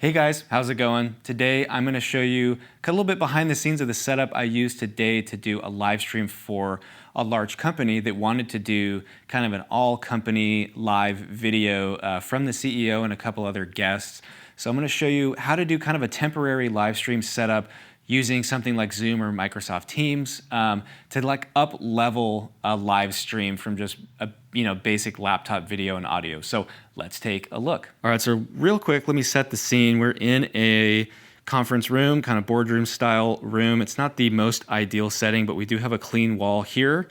Hey guys, how's it going? Today I'm going to show you a little bit behind the scenes of the setup I used today to do a live stream for a large company that wanted to do kind of an all company live video from the CEO and a couple other guests. So I'm going to show you how to do kind of a temporary live stream setup using something like Zoom or Microsoft Teams to like up level a live stream from just a basic laptop video and audio. So let's take a look. All right, so real quick, let me set the scene. We're in a conference room, kind of boardroom style room. It's not the most ideal setting, but we do have a clean wall here.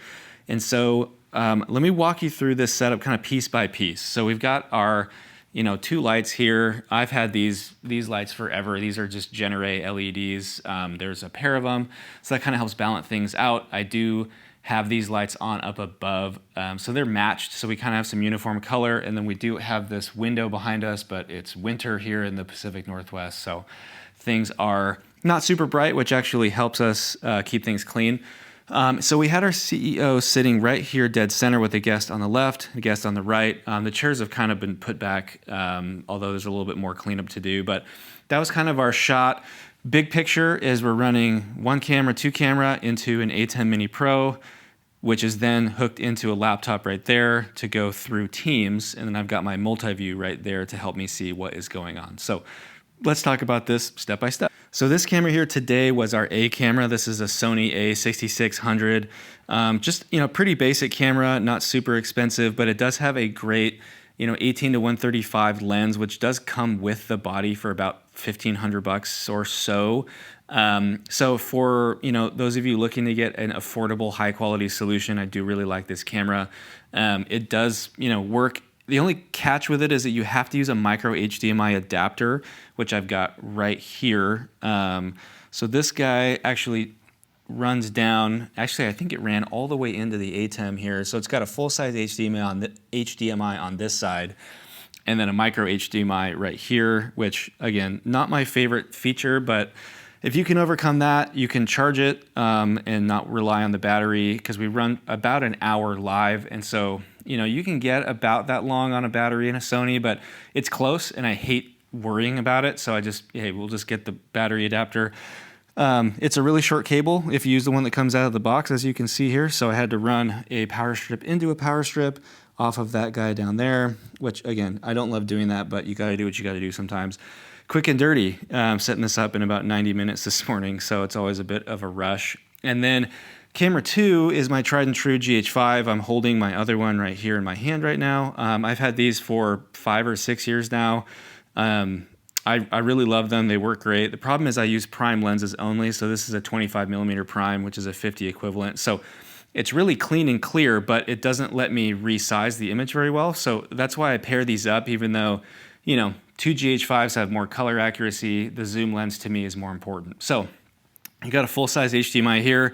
And so let me walk you through this setup kind of piece by piece. So we've got our two lights here. I've had these lights forever. These are just Genere LEDs. There's a pair of them, so that kind of helps balance things out. I do have these lights on up above, so they're matched, so we kind of have some uniform color, and then we do have this window behind us, but it's winter here in the Pacific Northwest, so things are not super bright, which actually helps us keep things clean. So we had our CEO sitting right here dead center with a guest on the left, a guest on the right. The chairs have kind of been put back, although there's a little bit more cleanup to do, but that was kind of our shot. Big picture is we're running one camera, two camera into an ATEM Mini Pro, which is then hooked into a laptop right there to go through Teams. And then I've got my multi-view right there to help me see what is going on. So let's talk about this step by step. So this camera here today was our A camera. This is a Sony A6600. Just, pretty basic camera, not super expensive, but it does have a great, 18 to 135 lens, which does come with the body for about $1,500 or so. So for, those of you looking to get an affordable, high quality solution, I do really like this camera. It does, work. The only catch with it is that you have to use a micro HDMI adapter, which I've got right here. So this guy actually runs down, actually I think it ran all the way into the ATEM here. So it's got a full-size HDMI on this side, and then a micro HDMI right here, which again, not my favorite feature, but if you can overcome that, you can charge it and not rely on the battery, because we run about an hour live, and so you can get about that long on a battery in a Sony, but it's close, and I hate worrying about it, so we'll just get the battery adapter. It's a really short cable if you use the one that comes out of the box, as you can see here, so I had to run a power strip into a power strip off of that guy down there, which again, I don't love doing that, but you gotta do what you gotta do sometimes. Quick and dirty, setting this up in about 90 minutes this morning, so it's always a bit of a rush. And then camera 2 is my tried and true GH5. I'm holding my other one right here in my hand right now. I've had these for 5 or 6 years now. I really love them. They work great. The problem is I use prime lenses only, so this is a 25 millimeter prime, which is a 50 equivalent. So it's really clean and clear, but it doesn't let me resize the image very well. So that's why I pair these up, even though, two GH5s have more color accuracy. The zoom lens to me is more important. So you got a full-size HDMI here.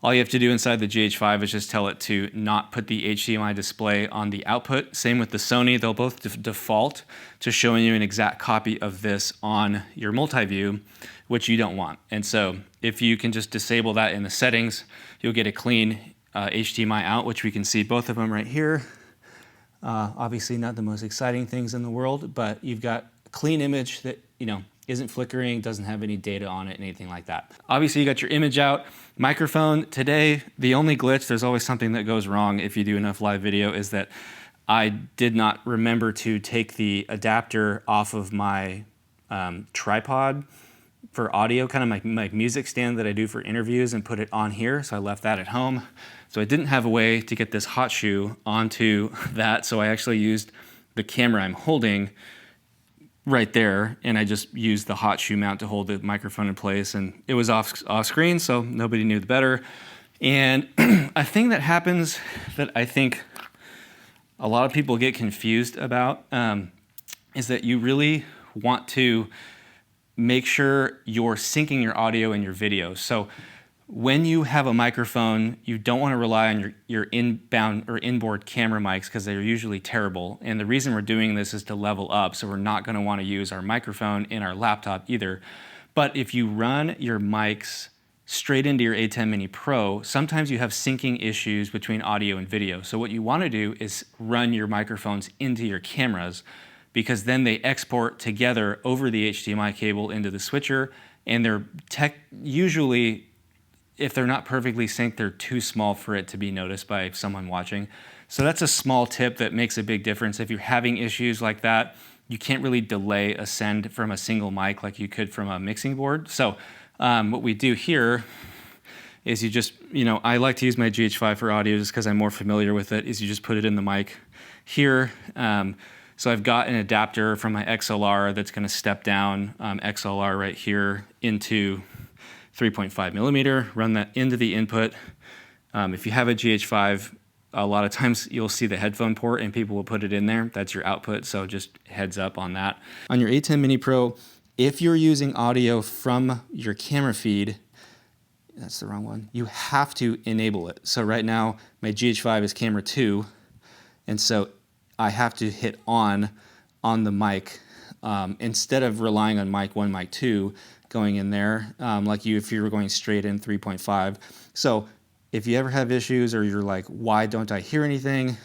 All you have to do inside the GH5 is just tell it to not put the HDMI display on the output. Same with the Sony. They'll both default to showing you an exact copy of this on your multi-view, which you don't want. And so if you can just disable that in the settings, you'll get a clean HDMI out, which we can see both of them right here. Obviously not the most exciting things in the world, but you've got a clean image that, isn't flickering, doesn't have any data on it, anything like that. Obviously you got your image out. Microphone today, the only glitch, there's always something that goes wrong if you do enough live video, is that I did not remember to take the adapter off of my tripod for audio, kind of my music stand that I do for interviews, and put it on here. So I left that at home. So I didn't have a way to get this hot shoe onto that. So I actually used the camera I'm holding right there, and I just used the hot shoe mount to hold the microphone in place, and it was off screen, so nobody knew the better. And a thing that happens that I think a lot of people get confused about is that you really want to make sure you're syncing your audio and your video. So when you have a microphone, you don't want to rely on your inbound or inboard camera mics, because they're usually terrible. And the reason we're doing this is to level up, so we're not going to want to use our microphone in our laptop either. But if you run your mics straight into your ATEM Mini Pro, sometimes you have syncing issues between audio and video. So what you want to do is run your microphones into your cameras, because then they export together over the HDMI cable into the switcher, and they're usually, if they're not perfectly synced, they're too small for it to be noticed by someone watching. So that's a small tip that makes a big difference. If you're having issues like that, you can't really delay a send from a single mic like you could from a mixing board. So what we do here is you just, I like to use my GH5 for audio just because I'm more familiar with it, is you just put it in the mic here. So I've got an adapter from my XLR that's going to step down XLR right here into 3.5 millimeter, run that into the input. If you have a GH5, a lot of times you'll see the headphone port and people will put it in there. That's your output, so just heads up on that. On your ATEM Mini Pro, if you're using audio from your camera feed, that's the wrong one, you have to enable it. So right now, my GH5 is camera 2, and so I have to hit on the mic instead of relying on mic 1, mic 2 going in there, if you were going straight in 3.5. So if you ever have issues or you're like, why don't I hear anything?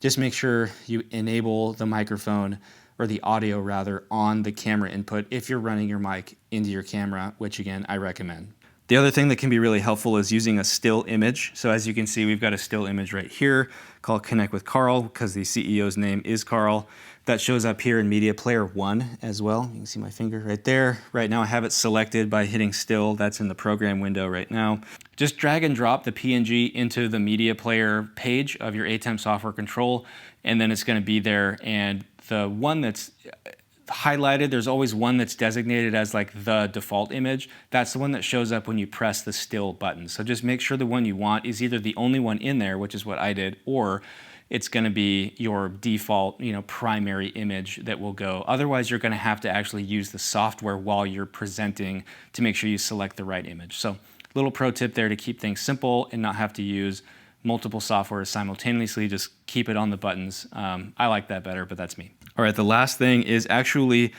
Just make sure you enable the microphone, or the audio rather, on the camera input if you're running your mic into your camera, which again, I recommend. The other thing that can be really helpful is using a still image. So as you can see, we've got a still image right here called Connect with Carl, because the CEO's name is Carl. That shows up here in Media Player 1 as well. You can see my finger right there. Right now I have it selected by hitting still. That's in the program window right now. Just drag and drop the PNG into the Media Player page of your ATEM software control, and then it's going to be there. And the one that's highlighted, there's always one that's designated as like the default image. That's the one that shows up when you press the still button. So just make sure the one you want is either the only one in there, which is what I did, or it's going to be your default, primary image that will go. Otherwise, you're going to have to actually use the software while you're presenting to make sure you select the right image. So little pro tip there to keep things simple and not have to use multiple softwares simultaneously. Just keep it on the buttons. I like that better, but that's me. All right, the last thing is actually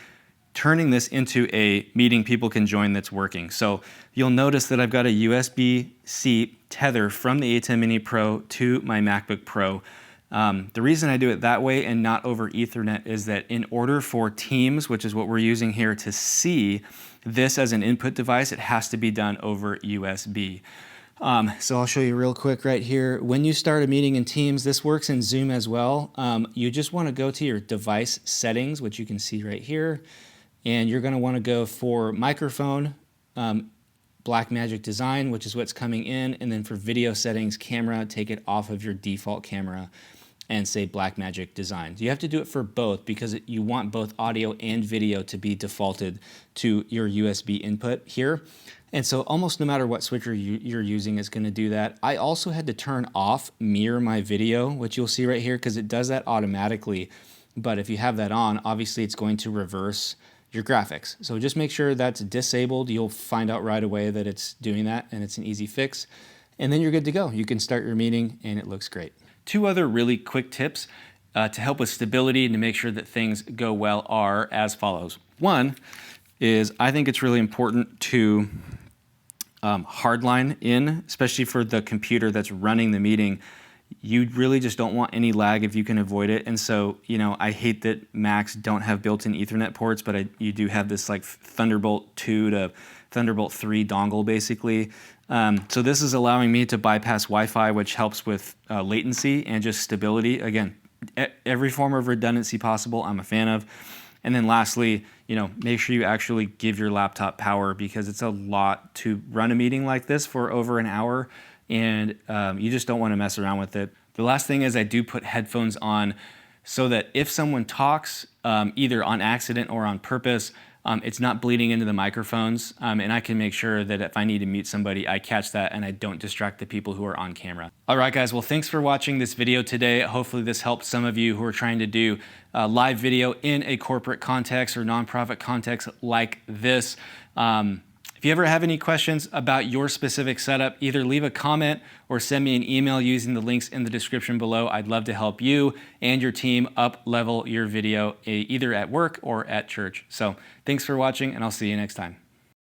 turning this into a meeting people can join that's working. So you'll notice that I've got a USB-C tether from the ATEM Mini Pro to my MacBook Pro. The reason I do it that way and not over Ethernet is that in order for Teams, which is what we're using here, to see this as an input device, it has to be done over USB. So I'll show you real quick right here. When you start a meeting in Teams, this works in Zoom as well. You just want to go to your device settings, which you can see right here, and you're going to want to go for microphone, Blackmagic Design, which is what's coming in, and then for video settings, camera, take it off of your default camera and say Blackmagic Design. You have to do it for both because you want both audio and video to be defaulted to your USB input here. And so almost no matter what switcher you're using is going to do that. I also had to turn off Mirror My Video, which you'll see right here, because it does that automatically. But if you have that on, obviously it's going to reverse your graphics. So just make sure that's disabled. You'll find out right away that it's doing that, and it's an easy fix. And then you're good to go. You can start your meeting and it looks great. Two other really quick tips to help with stability and to make sure that things go well are as follows. One is I think it's really important to hardline in, especially for the computer that's running the meeting. You really just don't want any lag if you can avoid it. And so, I hate that Macs don't have built-in Ethernet ports, but you do have this like Thunderbolt 2 to Thunderbolt 3 dongle basically. So this is allowing me to bypass Wi-Fi, which helps with latency and just stability. Again, every form of redundancy possible, I'm a fan of. And then lastly, make sure you actually give your laptop power, because it's a lot to run a meeting like this for over an hour, and you just don't want to mess around with it. The last thing is I do put headphones on so that if someone talks, either on accident or on purpose, it's not bleeding into the microphones, and I can make sure that if I need to mute somebody, I catch that and I don't distract the people who are on camera. All right, guys, well, thanks for watching this video today. Hopefully this helps some of you who are trying to do live video in a corporate context or nonprofit context like this. If you ever have any questions about your specific setup, either leave a comment or send me an email using the links in the description below. I'd love to help you and your team up-level your video either at work or at church. So thanks for watching, and I'll see you next time.